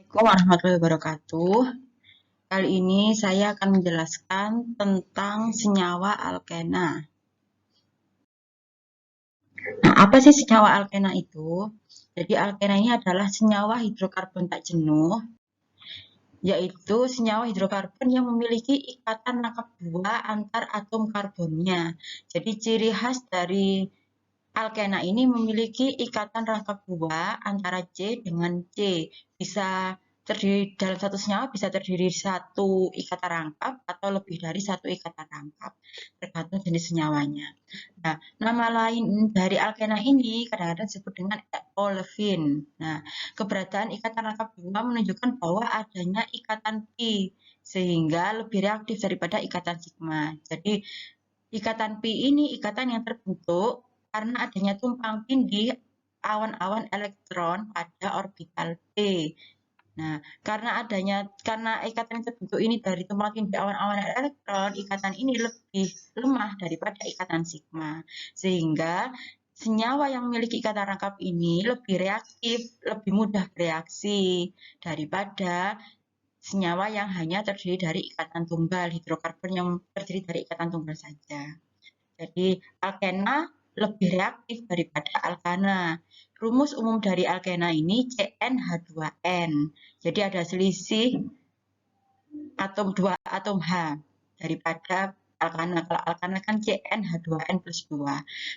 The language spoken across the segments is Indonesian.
Assalamualaikum warahmatullahi wabarakatuh. Kali ini saya akan menjelaskan tentang senyawa alkena. Nah, apa sih senyawa alkena itu? Jadi alkena ini adalah senyawa hidrokarbon tak jenuh, yaitu senyawa hidrokarbon yang memiliki ikatan rangkap 2 antar atom karbonnya. Jadi ciri khas dari alkena ini memiliki ikatan rangkap 2 antara C dengan C. Bisa terdiri dalam satu senyawa bisa terdiri satu ikatan rangkap atau lebih dari satu ikatan rangkap, tergantung jenis senyawanya. Nah, nama lain dari alkena ini kadang-kadang disebut dengan olefin. Nah, keberadaan ikatan rangkap 2 menunjukkan bahwa adanya ikatan pi, sehingga lebih reaktif daripada ikatan sigma. Jadi, ikatan pi ini ikatan yang terbentuk karena adanya tumpang tindih awan-awan elektron pada orbital p. Nah, karena ikatan yang terbentuk ini dari tumpang tindih awan-awan elektron, ikatan ini lebih lemah daripada ikatan sigma. Sehingga senyawa yang memiliki ikatan rangkap ini lebih reaktif, lebih mudah bereaksi daripada senyawa yang hanya terdiri dari ikatan tunggal, hidrokarbon yang terdiri dari ikatan tunggal saja. Jadi alkena lebih reaktif daripada alkana. Rumus umum dari alkena ini CnH2n. Jadi ada selisih atom 2 atom H daripada alkana. Kalau alkana kan CnH2n plus 2.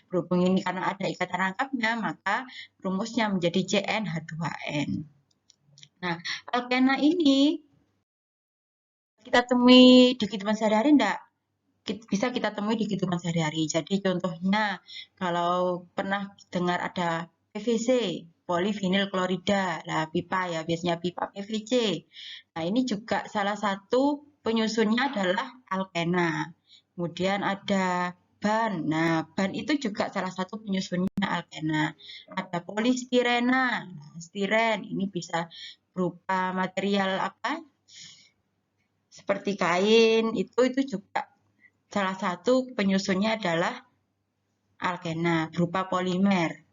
Berhubung ini karena ada ikatan rangkapnya, maka rumusnya menjadi CnH2n. Nah, alkena ini kita temui di kehidupan sehari-hari enggak? Bisa kita temui di kehidupan sehari-hari. Jadi contohnya kalau pernah dengar ada PVC, polivinil klorida, lah pipa ya, biasanya pipa PVC. Nah, ini juga salah satu penyusunnya adalah alkena. Kemudian ada ban. Nah, ban itu juga salah satu penyusunnya alkena. Ada polistirena. Nah, stiren ini bisa berupa material apa? Seperti kain, itu juga salah satu penyusunnya adalah alkena berupa polimer.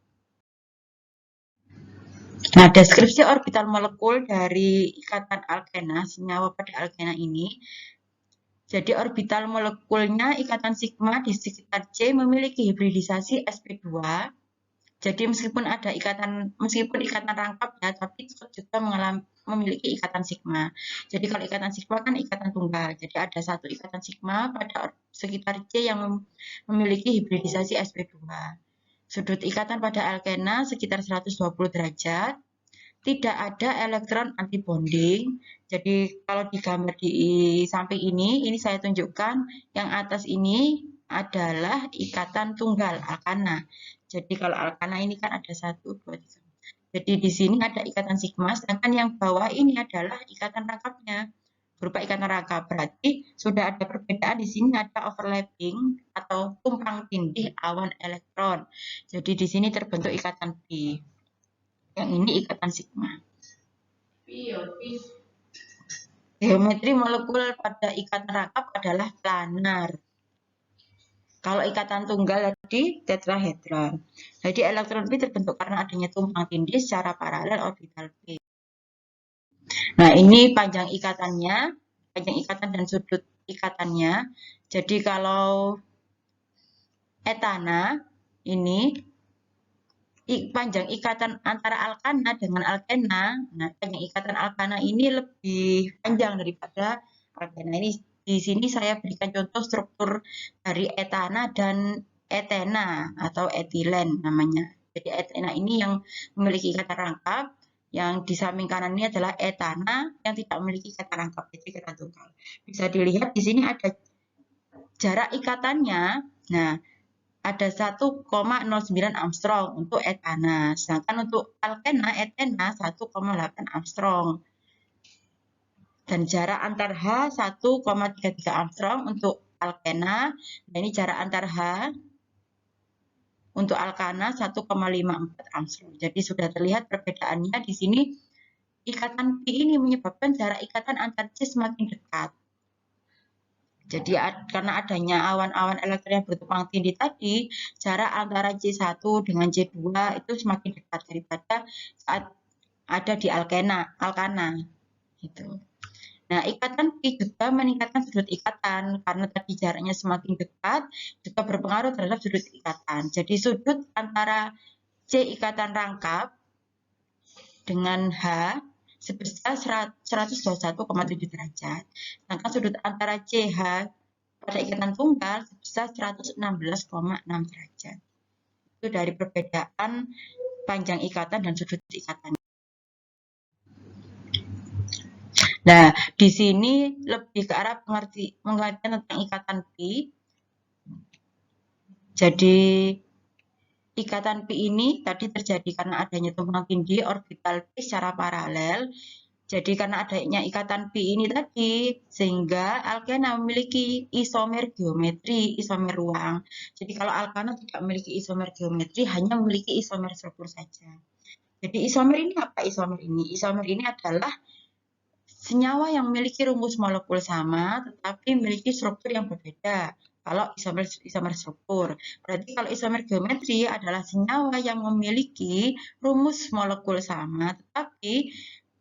Nah, deskripsi orbital molekul dari ikatan alkena, senyawa pada alkena ini. Jadi orbital molekulnya ikatan sigma di sekitar C memiliki hibridisasi sp2. Jadi meskipun ikatan rangkap ya, tapi juga memiliki ikatan sigma. Jadi kalau ikatan sigma kan ikatan tunggal. Jadi ada satu ikatan sigma pada sekitar C yang memiliki hibridisasi sp2. Sudut ikatan pada alkena sekitar 120 derajat. Tidak ada elektron antibonding. Jadi kalau di gambar di samping ini saya tunjukkan yang atas ini adalah ikatan tunggal alkana. Jadi kalau alkana ini kan ada 1, 2, 3. Jadi di sini ada ikatan sigma, sedangkan yang bawah ini adalah ikatan rangkapnya berupa ikatan rangkap. Berarti sudah ada perbedaan di sini, ada overlapping atau tumpang tindih awan elektron. Jadi di sini terbentuk ikatan pi. Yang ini ikatan sigma. Geometri molekul pada ikatan rangkap adalah planar. Kalau ikatan tunggal tadi tetrahedral. Jadi elektron pi terbentuk karena adanya tumpang tindih secara paralel orbital p. Nah, ini panjang ikatannya, panjang ikatan dan sudut ikatannya. Jadi kalau etana ini panjang ikatan antara alkana dengan alkena. Nah, panjang ikatan alkana ini lebih panjang daripada alkena. Ini di sini saya berikan contoh struktur dari etana dan etena atau etilen namanya. Jadi etena ini yang memiliki ikatan rangkap, yang di samping kanan ini adalah etana yang tidak memiliki ikatan rangkap, jadi ikatan tunggal. Bisa dilihat di sini ada jarak ikatannya. Nah, ada 1,09 Armstrong untuk etana, sedangkan untuk alkena, etena 1,8 Armstrong. Dan jarak antar H 1,33 Armstrong untuk alkena, dan ini jarak antar H untuk alkana 1,54 Armstrong. Jadi sudah terlihat perbedaannya di sini. Ikatan pi ini menyebabkan jarak ikatan antar C semakin dekat. Jadi karena adanya awan-awan elektron yang bertumpang tindih tadi, jarak antara C1 dengan C2 itu semakin dekat daripada saat ada di alkana gitu. Nah, ikatan pi juga meningkatkan sudut ikatan karena tadi jaraknya semakin dekat juga berpengaruh terhadap sudut ikatan. Jadi sudut antara C ikatan rangkap dengan H sebesar 121,7 derajat. Sedangkan sudut antara CH pada ikatan tunggal sebesar 116,6 derajat. Itu dari perbedaan panjang ikatan dan sudut ikatan. Nah, di sini lebih ke arah pengertian tentang ikatan pi. Jadi ikatan pi ini tadi terjadi karena adanya tumpang tindih orbital pi secara paralel. Jadi karena adanya ikatan pi ini tadi, sehingga alkena memiliki isomer geometri, isomer ruang. Jadi kalau alkana tidak memiliki isomer geometri, hanya memiliki isomer struktur saja. Jadi isomer ini apa isomer ini? Isomer ini adalah senyawa yang memiliki rumus molekul sama, tetapi memiliki struktur yang berbeda. Kalau isomer struktur, berarti kalau isomer geometri adalah senyawa yang memiliki rumus molekul sama, tetapi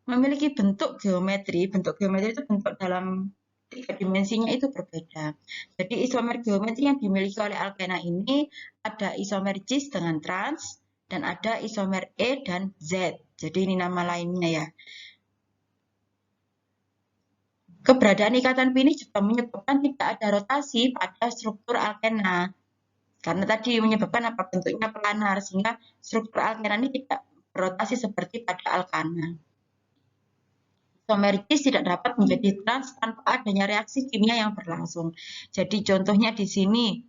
memiliki bentuk geometri. Bentuk geometri itu bentuk dalam 3 dimensinya itu berbeda. Jadi isomer geometri yang dimiliki oleh alkena ini ada isomer cis dengan trans dan ada isomer E dan Z. Jadi ini nama lainnya ya. Keberadaan ikatan pi ini juga menyebabkan tidak ada rotasi pada struktur alkena. Karena tadi menyebabkan apa? Bentuknya planar, sehingga struktur alkena ini tidak berotasi seperti pada alkana. Isomer cis tidak dapat menjadi trans tanpa adanya reaksi kimia yang berlangsung. Jadi contohnya di sini,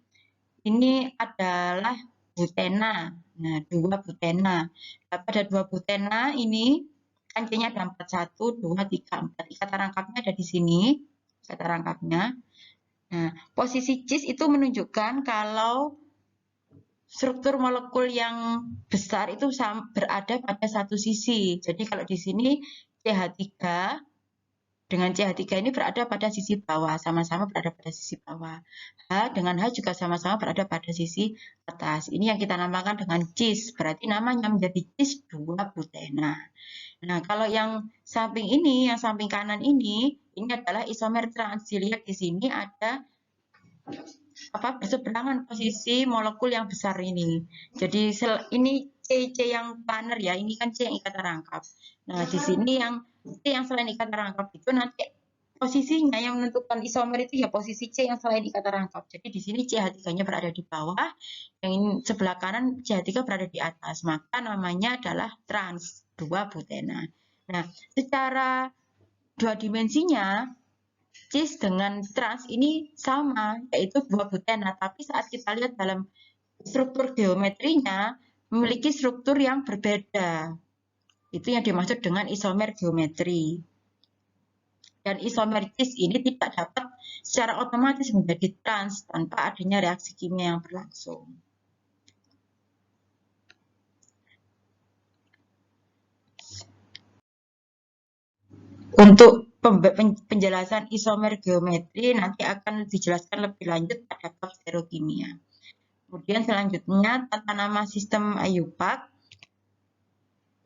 ini adalah butena. Nah, 2 butena. Pada 2 butena ini kancingnya ada 41, 2, 3, 4. Ikatan rangkapnya ada di sini. Ikatan rangkapnya. Nah, posisi cis itu menunjukkan kalau struktur molekul yang besar itu berada pada satu sisi. Jadi kalau di sini CH3 dengan CH3 ini berada pada sisi bawah, sama-sama berada pada sisi bawah. H dengan H juga sama-sama berada pada sisi atas. Ini yang kita namakan dengan cis, berarti namanya menjadi cis 2 butena. Nah, kalau yang samping ini, yang samping kanan ini adalah isomer trans. Dilihat di sini ada berseberangan posisi molekul yang besar ini. Jadi ini C yang planar ya, ini kan C yang ikatan rangkap. Nah, di sini yang C yang selain ikatan rangkap itu nanti posisinya yang menentukan isomer itu ya posisi C yang selain ikatan rangkap. Jadi di sini CH3-nya berada di bawah, yang ini sebelah kanan CH3 berada di atas. Maka namanya adalah trans 2 butena. Nah, secara 2 dimensinya cis dengan trans ini sama, yaitu 2 butena. Tapi saat kita lihat dalam struktur geometrinya, memiliki struktur yang berbeda. Itu yang dimaksud dengan isomer geometri. Dan isomer cis ini tidak dapat secara otomatis menjadi trans tanpa adanya reaksi kimia yang berlangsung. Untuk penjelasan isomer geometri nanti akan dijelaskan lebih lanjut pada bab ferokimia. Kemudian selanjutnya tata nama sistem IUPAC.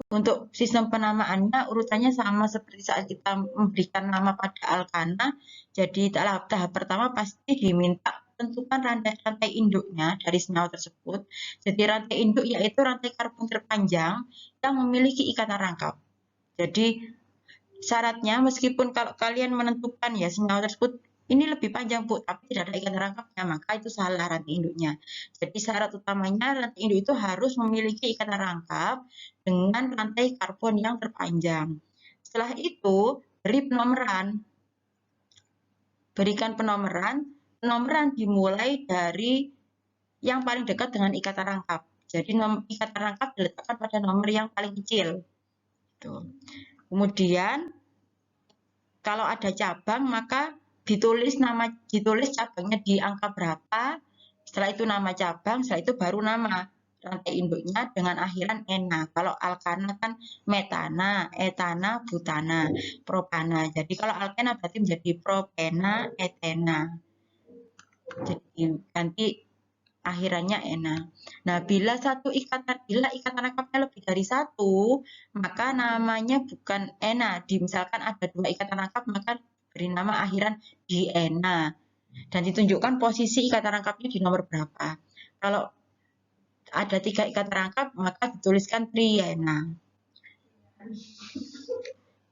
Untuk sistem penamaannya urutannya sama seperti saat kita memberikan nama pada alkana. Jadi tahap pertama pasti diminta tentukan rantai induknya dari senyawa tersebut. Jadi rantai induk yaitu rantai karbon terpanjang yang memiliki ikatan rangkap. Jadi syaratnya meskipun kalau kalian menentukan ya senyawa tersebut ini lebih panjang Bu, tapi tidak ada ikatan rangkapnya, maka itu salah rantai induknya. Jadi syarat utamanya rantai induk itu harus memiliki ikatan rangkap dengan rantai karbon yang terpanjang. Setelah itu beri penomeran. Berikan penomeran. Penomeran dimulai dari yang paling dekat dengan ikatan rangkap. Jadi ikatan rangkap diletakkan pada nomor yang paling kecil. Kemudian kalau ada cabang maka ditulis cabangnya di angka berapa, setelah itu nama cabang, setelah itu baru nama rantai induknya dengan akhiran ena. Kalau alkana kan metana, etana, butana, propana. Jadi kalau alkena berarti menjadi propena, etena. Jadi nanti akhirannya ena. Nah, bila ikatan rangkapnya lebih dari satu, maka namanya bukan ena. Misalkan ada 2 ikatan rangkap, maka beri nama akhiran diena. Dan ditunjukkan posisi ikatan rangkapnya di nomor berapa. Kalau ada 3 ikatan rangkap, maka dituliskan triena.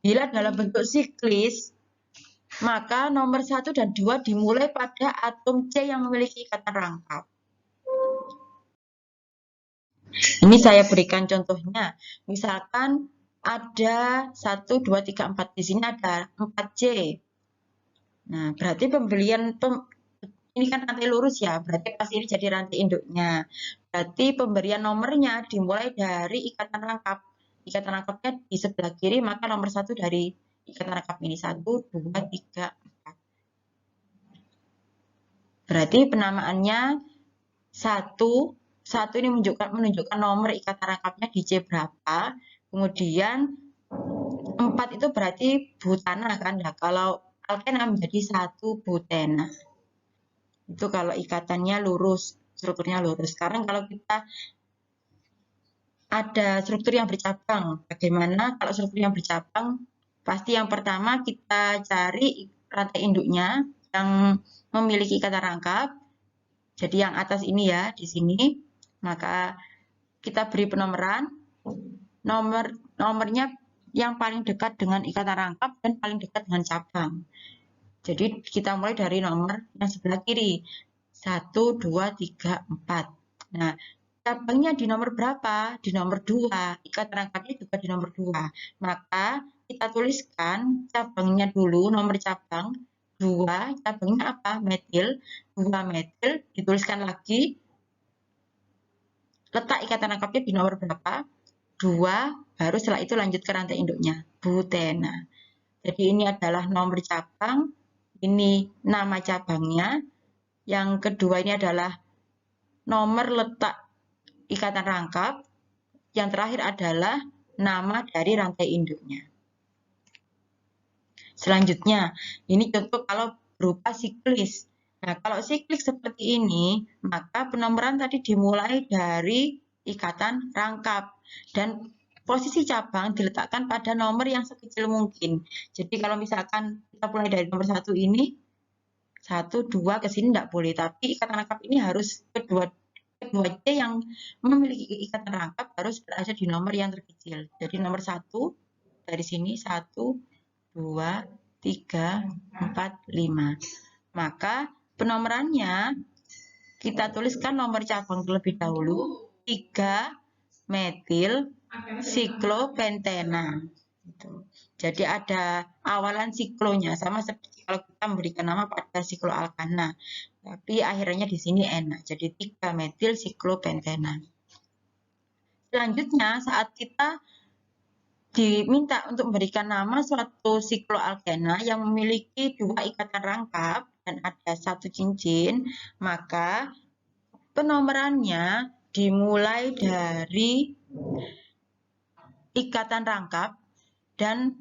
Bila dalam bentuk siklis, maka nomor 1 dan 2 dimulai pada atom C yang memiliki ikatan rangkap. Ini saya berikan contohnya. Misalkan ada 1, 2, 3, 4. Di sini ada 4C. Nah, berarti ini kan rantai lurus ya, berarti pas ini jadi rantai induknya. Berarti pemberian nomornya dimulai dari ikatan rangkap. Ikatan rangkapnya di sebelah kiri, maka nomor 1 dari ikatan rangkap ini 1, 2, 3, 4. Berarti penamaannya 1 ini menunjukkan nomor ikatan rangkapnya di C berapa. Kemudian 4 itu berarti butana kan. Nah, kalau alkena menjadi 1 butena. Itu kalau ikatannya lurus, strukturnya lurus. Sekarang kalau kita ada struktur yang bercabang, bagaimana kalau struktur yang bercabang? Pasti yang pertama kita cari rantai induknya yang memiliki ikatan rangkap. Jadi yang atas ini ya, di sini. Maka kita beri penomoran. Nomornya yang paling dekat dengan ikatan rangkap dan paling dekat dengan cabang. Jadi kita mulai dari nomor yang sebelah kiri. 1, 2, 3, 4. Nah, cabangnya di nomor berapa? Di nomor 2. Ikatan rangkapnya juga di nomor 2. Maka kita tuliskan cabangnya dulu, nomor cabang 2. Cabangnya apa? Metil. 2 metil. Dituliskan lagi. Letak ikatan rangkapnya di nomor berapa? 2. Baru setelah itu lanjut ke rantai induknya. Butena. Jadi ini adalah nomor cabang. Ini nama cabangnya. Yang kedua ini adalah nomor letak ikatan rangkap. Yang terakhir adalah nama dari rantai induknya. Selanjutnya, ini contoh kalau berupa siklis. Nah, kalau siklis seperti ini, maka penomoran tadi dimulai dari ikatan rangkap. Dan posisi cabang diletakkan pada nomor yang sekecil mungkin. Jadi kalau misalkan kita mulai dari nomor 1 ini, 1, 2 ke sini tidak boleh. Tapi ikatan rangkap ini harus kedua C yang memiliki ikatan rangkap harus berada di nomor yang terkecil. Jadi nomor 1 dari sini 1, 2, 3, 4, 5. Maka penomorannya kita tuliskan nomor cabang terlebih dahulu 3 metil siklopentena. Jadi ada awalan siklonya sama seperti kalau kita memberikan nama pada sikloalkana. Tapi akhirnya di sini ena. Jadi 3 metil siklopentena. Selanjutnya saat kita diminta untuk memberikan nama suatu sikloalkena yang memiliki 2 ikatan rangkap dan ada 1 cincin, maka penomorannya dimulai dari ikatan rangkap dan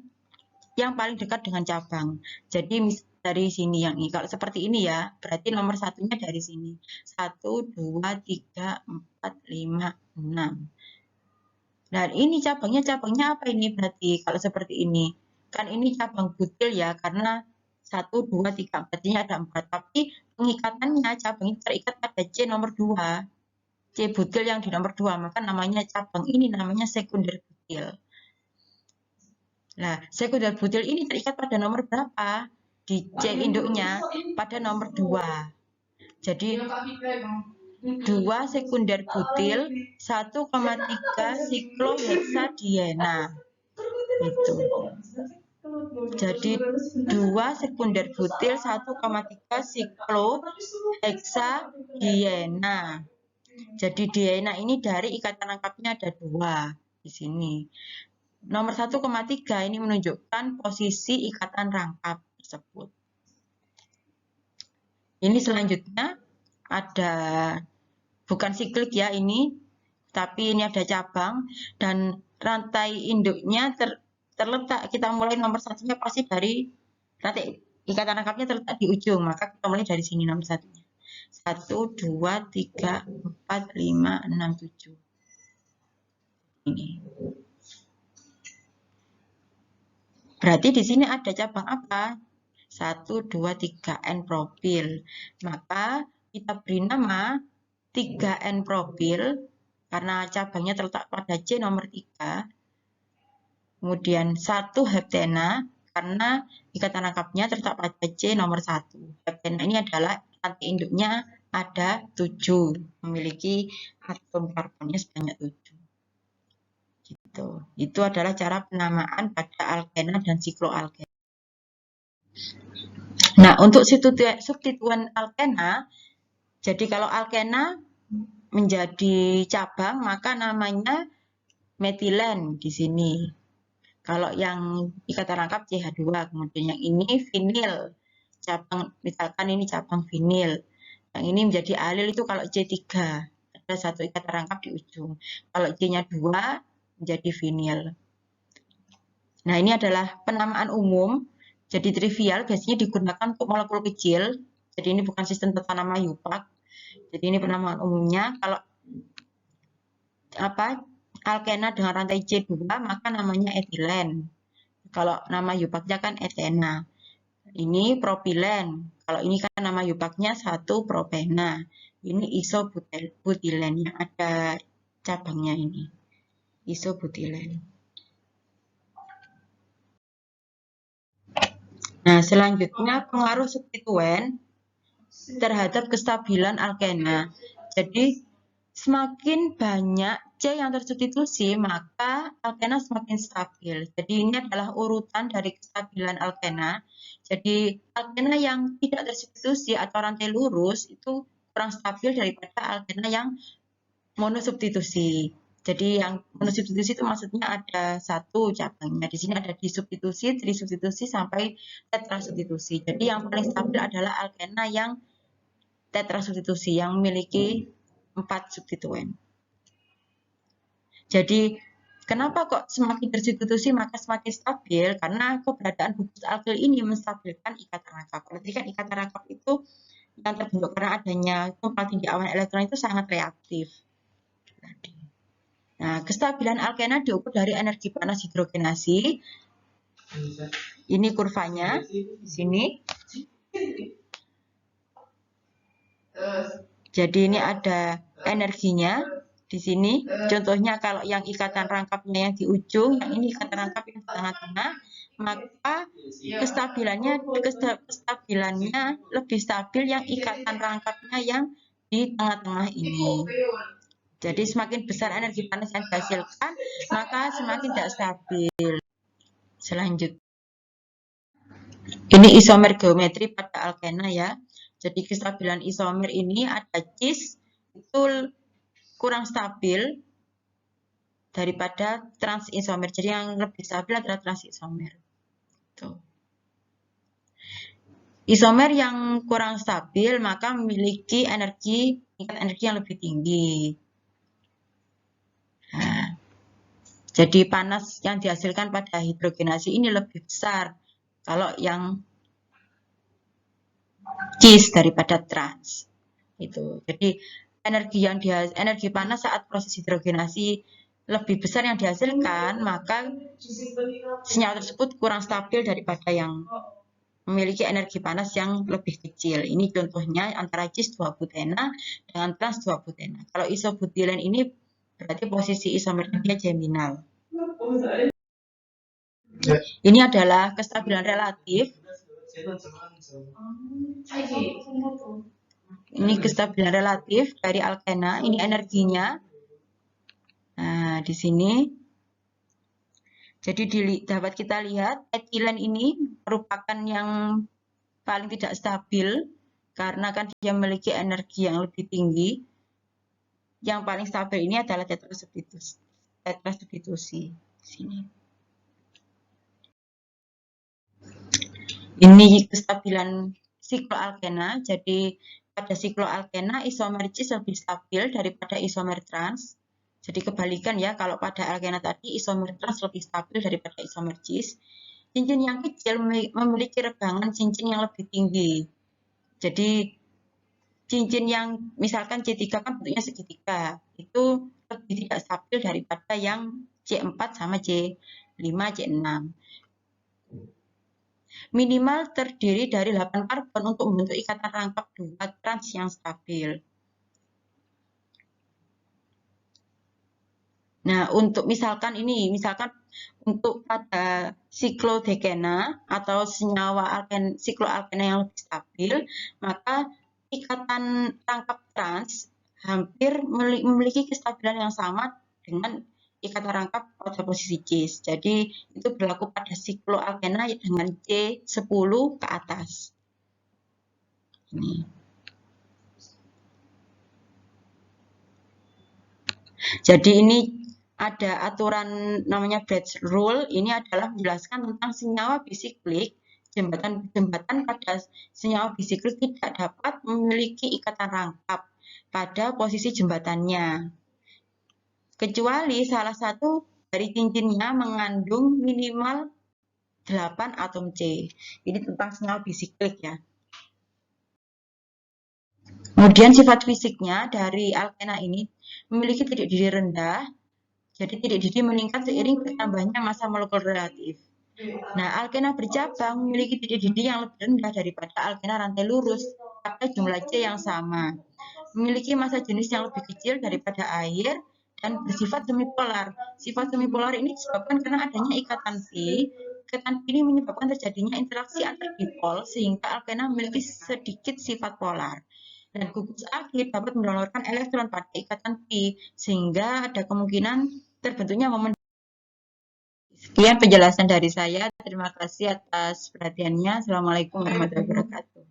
yang paling dekat dengan cabang. Jadi dari sini yang ini. Kalau seperti ini ya, berarti nomor 1-nya dari sini. 1, 2, 3, 4, 5, 6. Dan ini cabangnya apa ini berarti kalau seperti ini? Kan ini cabang butil ya, karena 1, 2, 3, 4 ini ada 4. Tapi pengikatannya cabang ini terikat pada C nomor 2. C butil yang di nomor 2, maka namanya cabang ini namanya sekunder butil. Nah, sekunder butil ini terikat pada nomor berapa? Di C induknya pada nomor 2. Jadi 2 sekunder butil 1,3 siklohexadiena. Itu. Jadi 2 sekunder butil 1,3 siklohexadiena. Jadi diena ini dari ikatan rangkapnya ada 2 di sini. Nomor 1,3 ini menunjukkan posisi ikatan rangkap tersebut. Ini selanjutnya ada bukan siklik ya ini, tapi ini ada cabang dan rantai induknya terletak. Kita mulai nomor 1-nya pasti dari rantai ikatan rangkapnya terletak di ujung, maka kita mulai dari sini nomor 1-nya. 1, 2, 3, 4, 5, 6, 7. Ini. Berarti di sini ada cabang apa? 1, 2, 3 N-propil. Maka kita beri nama 3 N-propil karena cabangnya terletak pada C nomor 3. Kemudian 1 heptena karena ikatan rangkapnya terletak pada C nomor 1. Heptena ini adalah rantai induknya ada 7, memiliki atom karbonnya sebanyak 7. Gitu. Itu adalah cara penamaan pada alkena dan sikloalkena. Nah, untuk substituen alkena, jadi kalau alkena menjadi cabang, maka namanya metilen di sini. Kalau yang ikatan rangkap CH2, kemudian yang ini vinil. Cabang, misalkan ini cabang vinil. Yang ini menjadi alil itu kalau C3. Ada satu ikatan rangkap di ujung. Kalau C-nya 2, menjadi vinil. Nah, ini adalah penamaan umum. Jadi trivial biasanya digunakan untuk molekul kecil. Jadi ini bukan sistem tata nama Yupak. Jadi ini penamaan umumnya. Kalau alkena dengan rantai C2 maka namanya etilen. Kalau nama Yupaknya kan etena. Ini propilen. Kalau ini kan nama Yupaknya 1 propena. Ini isobutilen yang ada cabangnya ini. Isobutilen. Nah, selanjutnya pengaruh substituen terhadap kestabilan alkena. Jadi, semakin banyak C yang tersubstitusi, maka alkena semakin stabil. Jadi, ini adalah urutan dari kestabilan alkena. Jadi, alkena yang tidak tersubstitusi atau rantai lurus itu kurang stabil daripada alkena yang monosubstitusi. Jadi yang monosubstitusi itu maksudnya ada satu cabangnya. Di sini ada disubstitusi, trisubstitusi, sampai tetrasubstitusi. Jadi yang paling stabil adalah alkena yang tetrasubstitusi yang memiliki 4 substituen. Jadi kenapa kok semakin tersubstitusi maka semakin stabil? Karena keberadaan bubus alkil ini menstabilkan ikatan rangkap. Berarti kan ikatan rangkap itu yang terbentuk karena adanya tumpang tindih awan elektron itu sangat reaktif. Nah, kestabilan alkena diukur dari energi panas hidrogenasi. Ini kurvanya di sini. Jadi ini ada energinya di sini. Contohnya kalau yang ikatan rangkapnya yang di ujung, yang ini ikatan rangkap yang di tengah-tengah, maka kestabilannya lebih stabil yang ikatan rangkapnya yang di tengah-tengah ini. Jadi semakin besar energi panas yang dihasilkan, maka semakin tidak stabil. Selanjutnya, ini isomer geometri pada alkena ya. Jadi kestabilan isomer ini ada cis itu kurang stabil daripada transisomer. Jadi yang lebih stabil adalah transisomer. Tuh. Isomer yang kurang stabil maka memiliki tingkat energi yang lebih tinggi. Nah, jadi panas yang dihasilkan pada hidrogenasi ini lebih besar kalau yang cis daripada trans. Itu. Jadi energi panas saat proses hidrogenasi lebih besar yang dihasilkan, maka senyawa tersebut kurang stabil daripada yang memiliki energi panas yang lebih kecil. Ini contohnya antara cis 2-butena dengan trans 2-butena. Kalau isobutilen ini berarti posisi isomernya dia geminal. Ini adalah kestabilan relatif. Ini kestabilan relatif dari alkena. Ini energinya. Nah, di sini. Jadi dapat kita lihat etilen ini merupakan yang paling tidak stabil karena kan dia memiliki energi yang lebih tinggi. Yang paling stabil ini adalah tetrasubstitusi. Sini. Ini kestabilan sikloalkena. Jadi pada sikloalkena isomer cis lebih stabil daripada isomer trans. Jadi kebalikan ya, kalau pada alkena tadi isomer trans lebih stabil daripada isomer cis. Cincin yang kecil memiliki regangan cincin yang lebih tinggi. Jadi cincin yang misalkan C3 kan bentuknya segitiga, itu lebih tidak stabil daripada yang C4 sama C5, C6. Minimal terdiri dari 8 karbon untuk membentuk ikatan rangkap 2 trans yang stabil. Nah, untuk misalkan untuk pada siklodekena atau senyawa sikloalkena yang lebih stabil, maka ikatan rangkap trans hampir memiliki kestabilan yang sama dengan ikatan rangkap pada posisi cis. Jadi, itu berlaku pada sikloalkena dengan C10 ke atas. Ini. Jadi ini ada aturan namanya Brecht Rule. Ini adalah menjelaskan tentang senyawa bisiklik. Jembatan pada senyawa bisiklik tidak dapat memiliki ikatan rangkap pada posisi jembatannya, kecuali salah satu dari cincinnya mengandung minimal 8 atom C. Ini tentang senyawa bisiklik ya. Kemudian sifat fisiknya dari alkena ini memiliki titik didih rendah. Jadi titik didih meningkat seiring bertambahnya massa molekul relatif. Nah, alkena bercabang memiliki titik didih yang lebih rendah daripada alkena rantai lurus pada jumlah C yang sama. Memiliki massa jenis yang lebih kecil daripada air dan bersifat semipolar. Sifat semipolar ini disebabkan karena adanya ikatan pi. Ikatan pi ini menyebabkan terjadinya interaksi antar dipol sehingga alkena memiliki sedikit sifat polar. Dan gugus akhir dapat mendonorkan elektron pada ikatan pi sehingga ada kemungkinan terbentuknya momen. Sekian penjelasan dari saya. Terima kasih atas perhatiannya. Assalamualaikum warahmatullahi wabarakatuh.